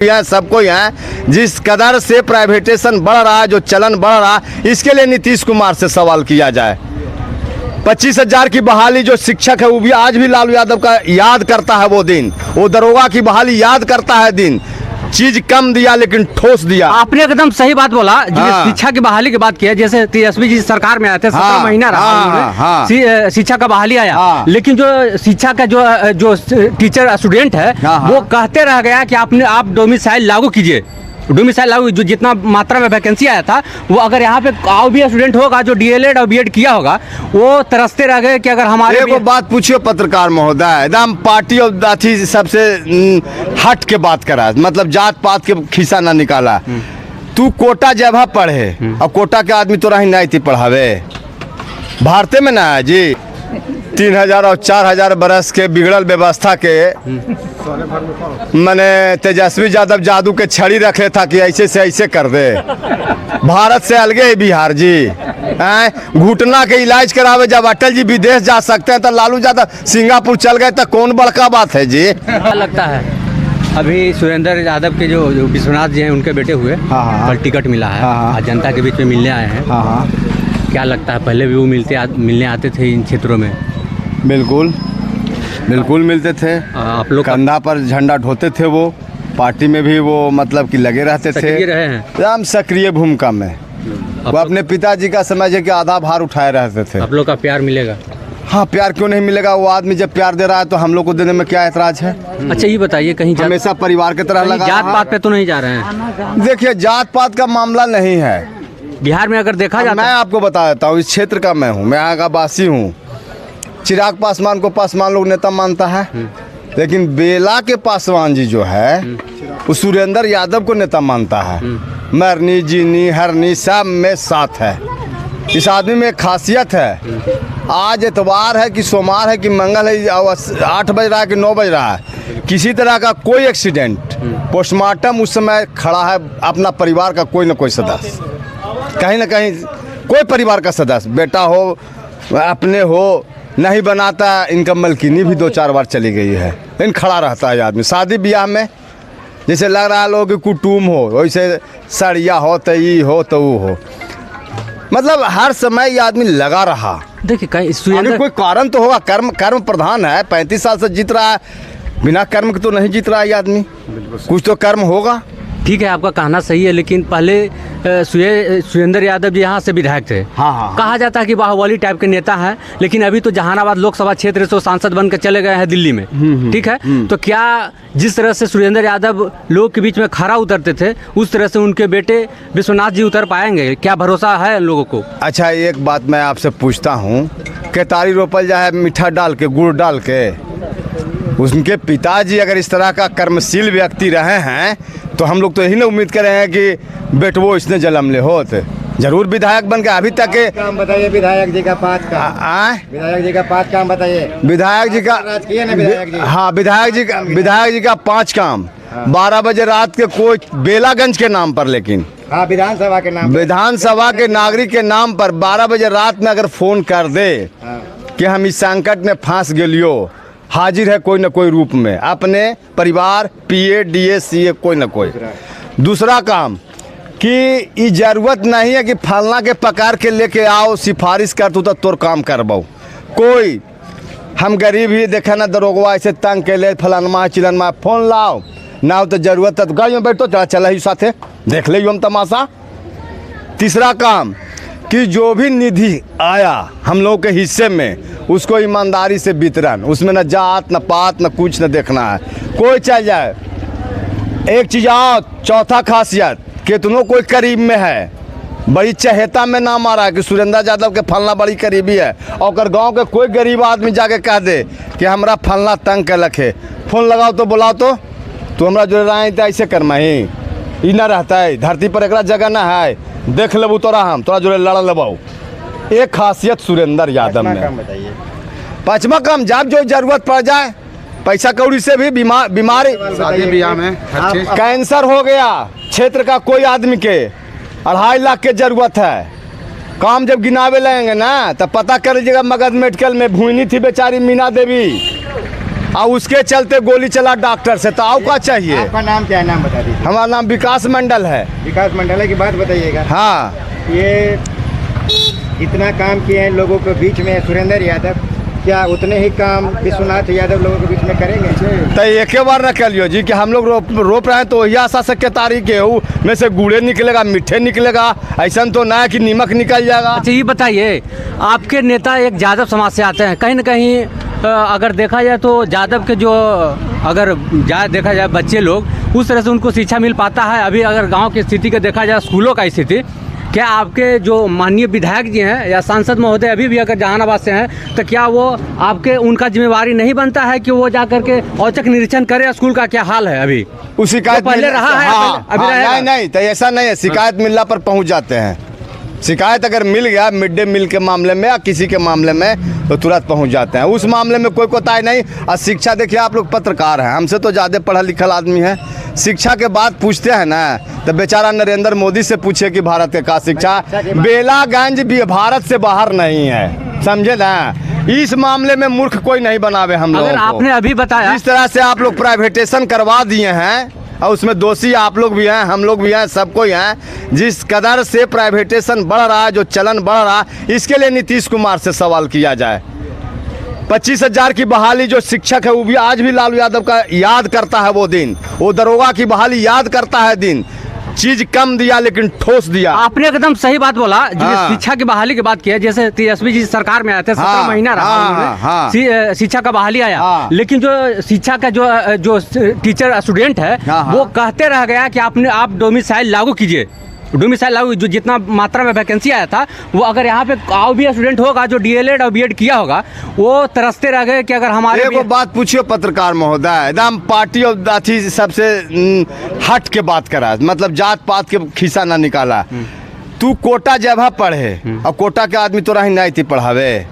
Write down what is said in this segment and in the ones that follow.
यहाँ सबको यहाँ जिस कदर से प्राइवेटेशन बढ़ रहा है, जो चलन बढ़ रहा है, इसके लिए नीतीश कुमार से सवाल किया जाए। 25,000 की बहाली जो शिक्षक है वो भी आज भी लालू यादव का याद करता है वो दिन, वो दरोगा की बहाली याद करता है दिन। चीज कम दिया लेकिन ठोस दिया। आपने एकदम सही बात बोला। शिक्षा की बहाली की बात किया, जैसे तेजस्वी जी सरकार में आए थे, 17 महीना रहा, शिक्षा का बहाली आया, लेकिन जो शिक्षा का जो टीचर स्टूडेंट है वो कहते रह गया कि आप डोमिसाइल लागू कीजिए, डोमिसाइल लागू, जो जितना मात्रा में वैकेंसी आया था वो अगर यहाँ पे आओ भी स्टूडेंट होगा जो डीएलएड और बीएड किया होगा वो तरसते रह गए कि अगर हमारे एक बात पूछिए पत्रकार महोदय, एकदम पार्टी और अथी सबसे हट के बात करा, मतलब जात पात के खिस्सा ना निकाला। तू कोटा जगह पढ़े और कोटा के आदमी तोरा ही नहीं थी पढ़ावे, भारतीय में ना है जी। 3,000 और 4,000 बरस के बिगड़ल व्यवस्था के मैंने तेजस्वी यादव जादू के छड़ी रखे था कि ऐसे से ऐसे कर दे। भारत से अलगे है बिहार जी। घुटना के इलाज करावे जब अटल जी विदेश जा सकते हैं तो लालू यादव सिंगापुर चल गए तो कौन बड़का बात है जी। क्या लगता है अभी सुरेंद्र यादव के जो विश्वनाथ जी हैं उनके बेटे हुए, कल टिकट मिला है, आज जनता के बीच में मिलने आए हैं, क्या लगता है पहले भी वो मिलने आते थे इन क्षेत्रों में? बिल्कुल मिलते थे। आप लोग कंधा पर झंडा ढोते थे, वो पार्टी में भी वो मतलब कि लगे रहते थे, रहे हैं एकदम सक्रिय भूमिका में। वो अपने पिताजी का समझे कि आधा भार उठाए रहते थे। आप लोग का प्यार मिलेगा? हाँ, प्यार क्यों नहीं मिलेगा? वो आदमी जब प्यार दे रहा है तो हम लोग को देने में क्या ऐतराज है? अच्छा ये बताइए, कहीं हमेशा परिवार की तरह लगा, जात पात पे तो नहीं जा रहे हैं? देखिए, जात पात का मामला नहीं है बिहार में। अगर देखा जाए, मैं आपको बता देता हूँ, इस क्षेत्र का मैं हूँ, मैं यहाँ का वासी हूँ। चिराग पासवान को पासवान लोग नेता मानता है, लेकिन बेला के पासवान जी जो है वो सुरेंद्र यादव को नेता मानता है। मरनी जीनी हरनी सब में साथ है। इस आदमी में एक खासियत है, आज इतवार है कि सोमवार है कि मंगल है, 8 बज रहा है कि 9 बज रहा है, किसी तरह का कोई एक्सीडेंट, पोस्टमार्टम उस समय खड़ा है अपना परिवार का कोई ना कोई सदस्य, कहीं ना कहीं कोई परिवार का सदस्य, बेटा हो अपने हो, नहीं बनाता। इनका मलकिनी भी 2-4 बार चली गई है, लेकिन खड़ा रहता है आदमी। शादी ब्याह में जैसे लग रहा है लोग कुटुम हो, वैसे सड़िया हो तो ये हो तो वो हो, मतलब हर समय ये आदमी लगा रहा। देखिए कोई कारण तो होगा, कर्म प्रधान है, 35 साल से जीत रहा है, बिना कर्म के तो नहीं जीत रहा है ये आदमी, कुछ तो कर्म होगा। ठीक है, आपका कहना सही है, लेकिन पहले सुरेंद्र यादव जी यहाँ से विधायक थे। कहा जाता है कि बाहुबली टाइप के नेता हैं, लेकिन अभी तो जहानाबाद लोकसभा क्षेत्र से सांसद बनकर चले गए हैं दिल्ली में। ठीक है, तो क्या जिस तरह से सुरेंद्र यादव लोगों के बीच में खरा उतरते थे उस तरह से उनके बेटे विश्वनाथ जी उतर पाएंगे? क्या भरोसा है लोगों को? अच्छा, एक बात मैं आपसे पूछता हूँ, केतारी रोपल जाए मीठा डाल के, गुड़ डाल के, उनके पिताजी अगर इस तरह का कर्मशील व्यक्ति रहे हैं तो हम लोग तो यही ना उम्मीद कर रहे हैं कि बेटवो इसने जन्म ले होत, जरूर विधायक बन के। अभी तक के काम बताइए विधायक जी का 5 काम। विधायक जी का 5 काम बताइए। विधायक जी का, हाँ, विधायक जी का 5 काम। 12 बजे रात के कोई बेलागंज के नाम पर, लेकिन हाँ विधानसभा के नाम, विधानसभा के नागरिक के नाम पर 12 बजे रात में अगर फोन कर दे कि हम इस संकट में फंस गलियो, हाजिर है कोई न कोई रूप में, अपने परिवार, पीए डीए सीए कोई न कोई। दूसरा काम कि ये जरूरत नहीं है कि फलना के पकड़ के लेके आओ, सिफारिश कर तू तो तोर काम करबाऊ। कोई हम गरीब ही देखा ना, दरोगवा ऐसे तंग के ले फलानमा चिलनमा, फोन लाओ ना हो तो जरूरत है तो गाड़ी में बैठो, चला ही साथे देख ले हम तमाशा। तीसरा काम कि जो भी निधि आया हम लोग के हिस्से में उसको ईमानदारी से वितरण, उसमें न जात न पात न कुछ न देखना है, कोई चल जाए। एक चीज आओ, चौथा खासियत, कितनों कोई करीब में है, बड़ी चहेता में नाम आ रहा है कि सुरेंद्र यादव के फलना बड़ी करीबी है, और गांव के कोई गरीब आदमी जाके कह दे कि हमरा फलना तंग के लखे, फोन लगाओ तो बुलाओ तो हमरा जो रहे तो ऐसे कर मही ई ना रहता है, धरती पर एक जगह ना है, देख लेबू तोरा हम तोरा जो लड़ लेबाऊ। एक खासियत सुरेंद्र यादव में। 5वां काम, जब जो जरूरत पड़ जाए, पैसा कौड़ी से भी बीमारी, शादी ब्याह में कैंसर हो गया क्षेत्र का कोई आदमी के 2.5 लाख के जरूरत है, काम जब गिनावे लगेंगे ना तब पता कर लीजिएगा। मगध मेडिकल में भूनी थी बेचारी मीना देवी, और उसके चलते गोली चला डॉक्टर से, तो आओ क्या चाहिए। आपका नाम क्या है, नाम बता दीजिए। हमारा नाम विकास मंडल है। विकास मंडल की बात बताइएगा। हाँ, ये इतना काम किए हैं लोगों के बीच में सुरेंद्र यादव, क्या उतने ही काम विश्वनाथ यादव लोगों के बीच में करेंगे? तो एक बार न कह लियो जी कि हम लोग रोप रहे हैं तो वही आशा से के तारीख गेहूँ में से गुड़े निकलेगा, मीठे निकलेगा, ऐसा तो ना है कि नीमक निकल जाएगा। अच्छा ये बताइए, आपके नेता एक यादव समाज से आते हैं, कहीं ना कहीं अगर देखा जाए तो यादव के जो अगर देखा जाए बच्चे लोग उस तरह से उनको शिक्षा मिल पाता है। अभी अगर गांव की स्थिति का देखा जाए, स्कूलों का स्थिति, क्या आपके जो माननीय विधायक जी हैं या सांसद महोदय अभी भी अगर जहानाबाद से हैं, तो क्या वो आपके उनका जिम्मेवारी नहीं बनता है कि वो जा करके औचक निरीक्षण करें स्कूल का क्या हाल है? अभी उस शिकायत पहले रहा है, हाँ, अभी हाँ, रहेगा? नहीं तो ऐसा नहीं है, शिकायत मिलने पर पहुंच जाते हैं। शिकायत अगर मिल गया मिड डे मील के मामले में या किसी के मामले में तो तुरंत पहुंच जाते हैं, उस मामले में कोई कोताही नहीं। और शिक्षा देखिए, आप लोग पत्रकार हैं, हमसे तो ज़्यादा पढ़ा लिखा आदमी है, शिक्षा के बाद पूछते हैं ना, तो बेचारा नरेंद्र मोदी से पूछे कि भारत के का शिक्षा, बेलागंज भी भारत से बाहर नहीं है, समझे ना। इस मामले में मूर्ख कोई नहीं बनावे हम लोग। अगर आपने अभी बताया जिस तरह से आप लोग प्राइवेटेशन करवा दिए हैं और उसमें दोषी आप लोग भी हैं, हम लोग भी हैं, सब कोई हैं, जिस कदर से प्राइवेटेशन बढ़ रहा है, जो चलन बढ़ रहा है, इसके लिए नीतीश कुमार से सवाल किया जाए। 25,000 की बहाली जो शिक्षक है वो भी आज भी लालू यादव का याद करता है वो दिन, वो दरोगा की बहाली याद करता है दिन। चीज कम दिया लेकिन ठोस दिया। आपने एकदम सही बात बोला। हाँ। शिक्षा की बहाली की बात की है, जैसे तेजस्वी जी सरकार में आए थे, 17 महीना रहा, शिक्षा का बहाली आया, लेकिन जो शिक्षा का जो टीचर स्टूडेंट है वो कहते रह गया कि आप डोमिसाइल लागू कीजिए, डोमिसाइल लागू, जो जितना मात्रा में वैकेंसी आया था वो अगर यहाँ पे आओ भी स्टूडेंट होगा जो डीएलएड और बीएड किया होगा, वो तरसते रह गए कि अगर हमारे एक बात पूछियो पत्रकार महोदय, एकदम पार्टी और अथी सबसे हट के बात करा, मतलब जात पात के खिस्सा ना निकाला। तू कोटा जगह पढ़े और कोटा के आदमी तो रही नहीं थी पढ़ावे,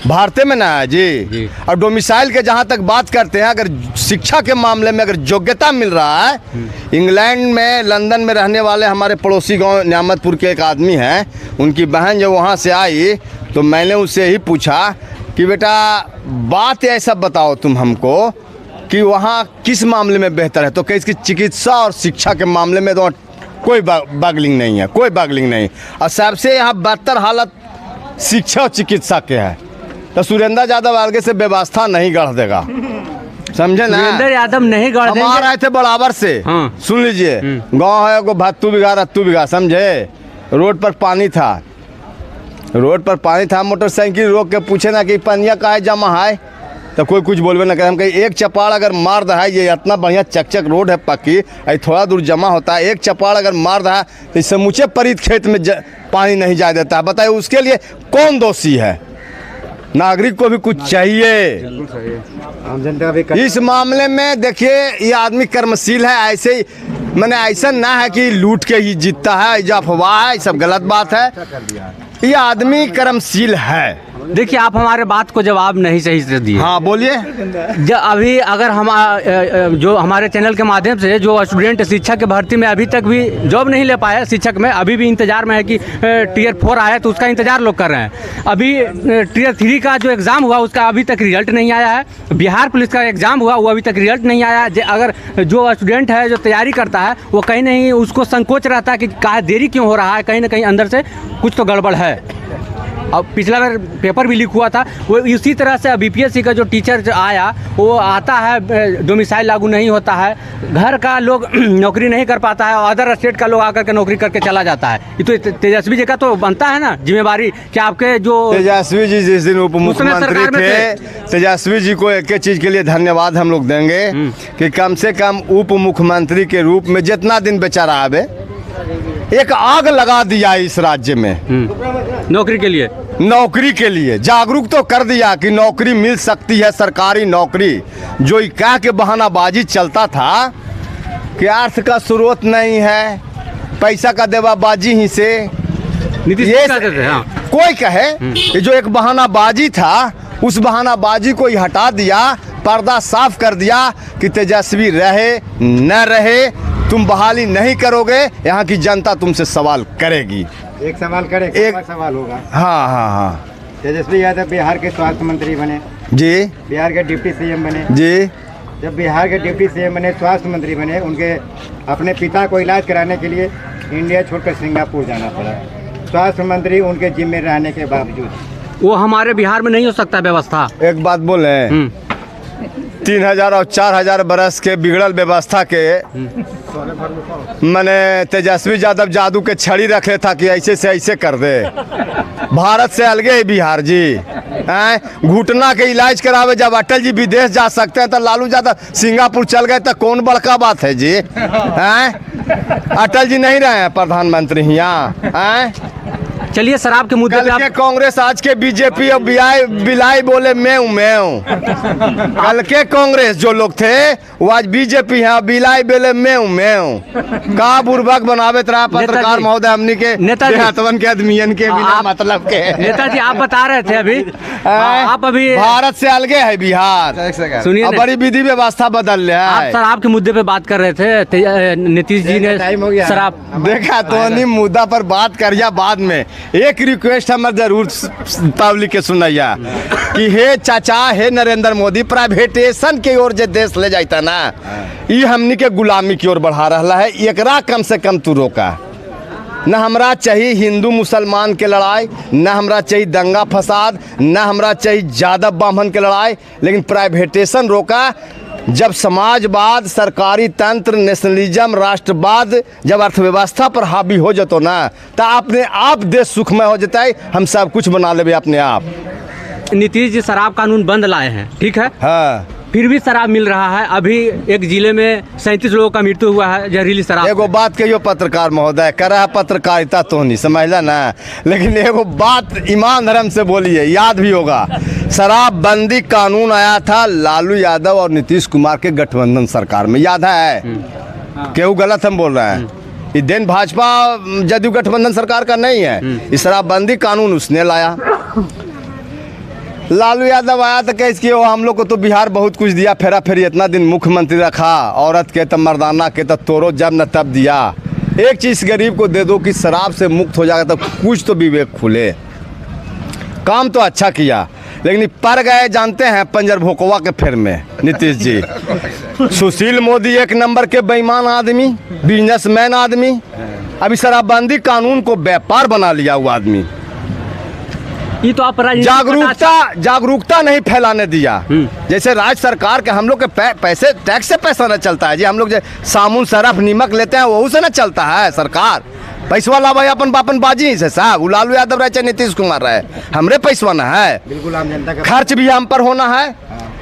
भारतीय में ना है जी। और डोमिसाइल के जहाँ तक बात करते हैं, अगर शिक्षा के मामले में अगर योग्यता मिल रहा है, इंग्लैंड में, लंदन में रहने वाले हमारे पड़ोसी गांव न्यामतपुर के एक आदमी हैं, उनकी बहन जब वहाँ से आई तो मैंने उससे ही पूछा कि बेटा बात ऐसा बताओ तुम हमको कि वहाँ किस मामले में बेहतर है, तो कहीं इसकी चिकित्सा और शिक्षा के मामले में तो कोई बागलिंग नहीं है, कोई बागलिंग नहीं। और सबसे यहाँ बदतर हालत शिक्षा और चिकित्सा के है, तो सुरेंद्र यादव आगे से व्यवस्था नहीं गढ़ देगा, समझे ना। सुरेंद्र यादव नहीं गढ़ देंगे। हम आए थे बराबर से। हाँ। सुन लीजिए, गांव है को भत्तू बिघा रत्तू बिघा, समझे। रोड पर पानी था, रोड पर पानी था, मोटरसाइकिल रोक के पूछे ना कि पनिया काहे जमा है, तो कोई कुछ बोलवे ना करे। हम कहीं एक चपाड़ अगर मार दहा, ये इतना बढ़िया चकचक रोड है पक्की, थोड़ा दूर जमा होता है, एक चपाड़ अगर मार दहा तो समूचे परित खेत में पानी नहीं जा देता है। बताइए उसके लिए कौन दोषी है? नागरिक को भी कुछ चाहिए। आम जनता भी इस मामले में देखिए, ये आदमी कर्मशील है, ऐसे ही मैंने ऐसा ना है कि लूट के ही जीतता है, जो अफवाह है, सब गलत बात है। ये आदमी कर्मशील है। देखिए, आप हमारे बात को जवाब नहीं सही से दिए। हाँ बोलिए। अभी अगर हम जो हमारे चैनल के माध्यम से जो स्टूडेंट शिक्षा के भर्ती में अभी तक भी जॉब नहीं ले पाया शिक्षक में, अभी भी इंतजार में है कि टियर 4 आया तो उसका इंतजार लोग कर रहे हैं। अभी टियर 3 का जो एग्ज़ाम हुआ उसका अभी तक रिजल्ट नहीं आया है। बिहार पुलिस का एग्ज़ाम हुआ, वो अभी तक रिजल्ट नहीं आया है। अगर जो स्टूडेंट है जो तैयारी करता है वो कहीं नहीं उसको संकोच रहता है कि कहाँ देरी क्यों हो रहा है, कहीं ना कहीं अंदर से कुछ तो गड़बड़ है। अब पिछला बार पेपर भी लीक हुआ था, वो इसी तरह से बीपीएससी का जो टीचर आया वो आता है, डोमिसाइल लागू नहीं होता है, घर का लोग नौकरी नहीं कर पाता है, अदर स्टेट का लोग आकर के नौकरी करके चला जाता है। ये तो तेजस्वी जी का तो बनता है ना जिम्मेवारी कि आपके जो तेजस्वी जी जिस दिन उप मुख्यमंत्री थे, तेजस्वी जी को एक चीज़ के लिए धन्यवाद हम लोग देंगे कि कम से कम उप मुख्यमंत्री के रूप में जितना दिन बेचारा आवे, एक आग लगा दिया इस राज्य में नौकरी के लिए जागरूक तो कर दिया कि नौकरी मिल सकती है, सरकारी नौकरी। जो कह के बहानाबाजी चलता था कि अर्थ का स्रोत नहीं है, पैसा का देवाबाजी ही से ये हाँ। कोई कहे कि जो एक बहानाबाजी था उस बहानाबाजी को ही हटा दिया, पर्दा साफ कर दिया कि तेजस्वी रहे न रहे, तुम बहाली नहीं करोगे, यहाँ की जनता तुमसे सवाल करेगी। एक सवाल करे, एक सवाल होगा। हाँ हाँ हाँ। तेजस्वी यादव बिहार के स्वास्थ्य मंत्री बने, जी बिहार के डिप्टी सीएम बने। जी जब बिहार के डिप्टी सीएम बने, स्वास्थ्य मंत्री बने, उनके अपने पिता को इलाज कराने के लिए इंडिया छोड़कर सिंगापुर जाना पड़ा। स्वास्थ्य मंत्री उनके जिम्मे रहने के बावजूद वो हमारे बिहार में नहीं हो सकता व्यवस्था। एक बात बोले, 3000 और 4000 बरस के बिगड़ल व्यवस्था के मैंने तेजस्वी यादव जादू के छड़ी रखे था कि ऐसे से ऐसे कर दे। भारत से अलगे है बिहार जी। घुटना के इलाज करावे जब अटल जी विदेश जा सकते हैं तो लालू यादव सिंगापुर चल गए तो कौन बड़का बात है जी। अटल जी नहीं रहे हैं प्रधानमंत्री यहाँ। चलिए शराब के मुद्दे कल पे के आप कांग्रेस आज के बीजेपी और बिलाई बोले मैं हूँ। कल के कांग्रेस जो लोग थे वो आज बीजेपी है, बिलाई बोले मैं हूँ। का बुर्बक बनावे रहा पत्रकार महोदय हमनी के नेताजी के आदमियन के बिना मतलब के। नेताजी आप बता रहे थे अभी, आप अभी भारत से अलगे है बिहार। सुनिए अब बड़ी विधि व्यवस्था बदल रहा आप है। शराब के मुद्दे पे बात कर रहे थे। नीतीश जी ने टाइम हो गया। शराब देखा तो नहीं, मुद्दा पर बात करिया बाद में। एक रिक्वेस्ट हमारे जरूर पब्लिक के सुनैया कि हे चाचा, हे नरेंद्र मोदी, प्राइवेटेशन के ओर जो देश ले जाता ना, ये हमनी के गुलामी की ओर बढ़ा रहा है। एकरा कम से कम तू रोका। न हमरा चाहिए हिंदू मुसलमान के लड़ाई, न हमरा चाहिए दंगा फसाद, न हमरा चाहिए जादव ब्राह्मण के लड़ाई, लेकिन प्राइवेटेशन रोका। जब समाजवाद, सरकारी तंत्र, नेशनलिज्म, राष्ट्रवाद जब अर्थव्यवस्था पर हावी हो जातो ना, तो अपने आप देश सुखमय हो जाता है। हम सब कुछ बना लेबे अपने आप। नीतीश जी शराब कानून बंद लाए हैं, ठीक है, हाँ। फिर भी शराब मिल रहा है। अभी एक जिले में 37 लोगों का मृत्यु हुआ है जहरीली शराब। एगो बात कहियो पत्रकार महोदय, कर रहा पत्रकारिता तो नहीं समझला ना, लेकिन एगो बात ईमान धर्म से बोलिए, याद भी होगा शराबबंदी कानून आया था लालू यादव और नीतीश कुमार के गठबंधन सरकार में, याद है? केहू गलत हम बोल रहे हैं? ये दिन भाजपा जदयू गठबंधन सरकार का नहीं है। ये शराबबंदी कानून उसने लाया। लालू यादव आया तो कैसे कि हम लोग को तो बिहार बहुत कुछ दिया, फेरा फेरी इतना दिन मुख्यमंत्री रखा, औरत के तो मर्दाना के तो तोरो जब न तब दिया। एक चीज़ गरीब को दे दो कि शराब से मुक्त हो जाएगा तो कुछ तो विवेक खुले। काम तो अच्छा किया, लेकिन पर गए जानते हैं पंजर भोकवा के फेर में नीतीश जी। सुशील मोदी एक नंबर के बेईमान आदमी, बिजनेसमैन आदमी, अभी शराबबंदी कानून को व्यापार बना लिया वो आदमी। ये तो आप जागरूकता नहीं फैलाने दिया। जैसे राज्य सरकार के हम लोग के पैसे टैक्स से पैसा न चलता है जी। हम लोग जो साबुन सरफ नीमक लेते हैं वही से न चलता है सरकार। पैसवा ला भाई अपन बापन बाजी से साहब, लालू यादव रहे चाहे नीतीश कुमार रहे, हमरे पैसवा न है। बिल्कुल आम जनता का खर्च भी हम पर होना है।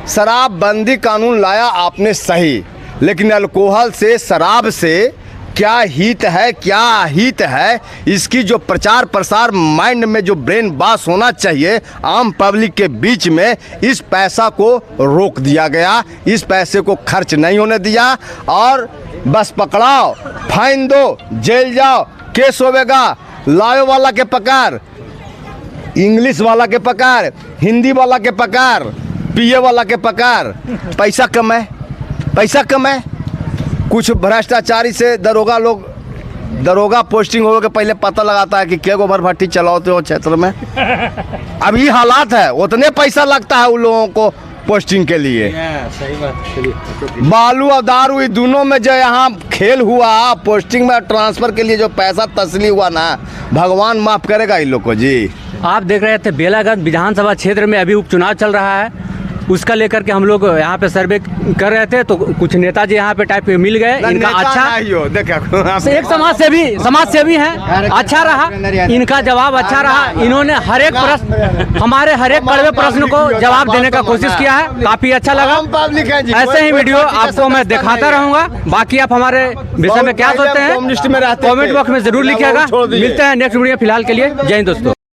शराबबंदी कानून लाया आपने सही, लेकिन अल्कोहल से, शराब से क्या हित है, क्या हित है, इसकी जो प्रचार प्रसार माइंड में जो ब्रेन वॉश होना चाहिए आम पब्लिक के बीच में, इस पैसा को रोक दिया गया। इस पैसे को खर्च नहीं होने दिया और बस पकड़ाओ, फाइन दो, जेल जाओ, केस होवेगा। लायो वाला के पकड़, इंग्लिश वाला के पकड़, हिंदी वाला के पकड़, पिए वाला के पकड़, पैसा कमाए, पैसा कमाए। कुछ भ्रष्टाचारी से दरोगा पोस्टिंग हो के पहले पता लगाता है कि क्या गोबर भट्टी चलाते हो क्षेत्र में। अभी हालात है, उतने पैसा लगता है उन लोगों को पोस्टिंग के लिए। सही बात। बालू और दारू ये दोनों में जो यहाँ खेल हुआ, पोस्टिंग में ट्रांसफर के लिए जो पैसा तस्ली हुआ ना, भगवान माफ करेगा इन लोग को जी। आप देख रहे थे बेलागंज विधानसभा क्षेत्र में अभी उपचुनाव चल रहा है, उसका लेकर के हम लोग यहाँ पे सर्वे कर रहे थे तो कुछ नेताजी यहाँ पे टाइप मिल गए। इनका अच्छा एक समाज सेवी हैं, अच्छा रहा, इनका जवाब अच्छा रहा। इन्होंने हर एक प्रश्न, हमारे हर एक कड़वे प्रश्न को जवाब देने का कोशिश किया है, काफी अच्छा लगा। ऐसे ही वीडियो आपको मैं दिखाता रहूंगा। बाकी आप हमारे विषय में क्या सोचते हैं कमेंट बॉक्स में जरूर लिखिएगा। मिलते हैं नेक्स्ट वीडियो, फिलहाल के लिए जय हिंद दोस्तों।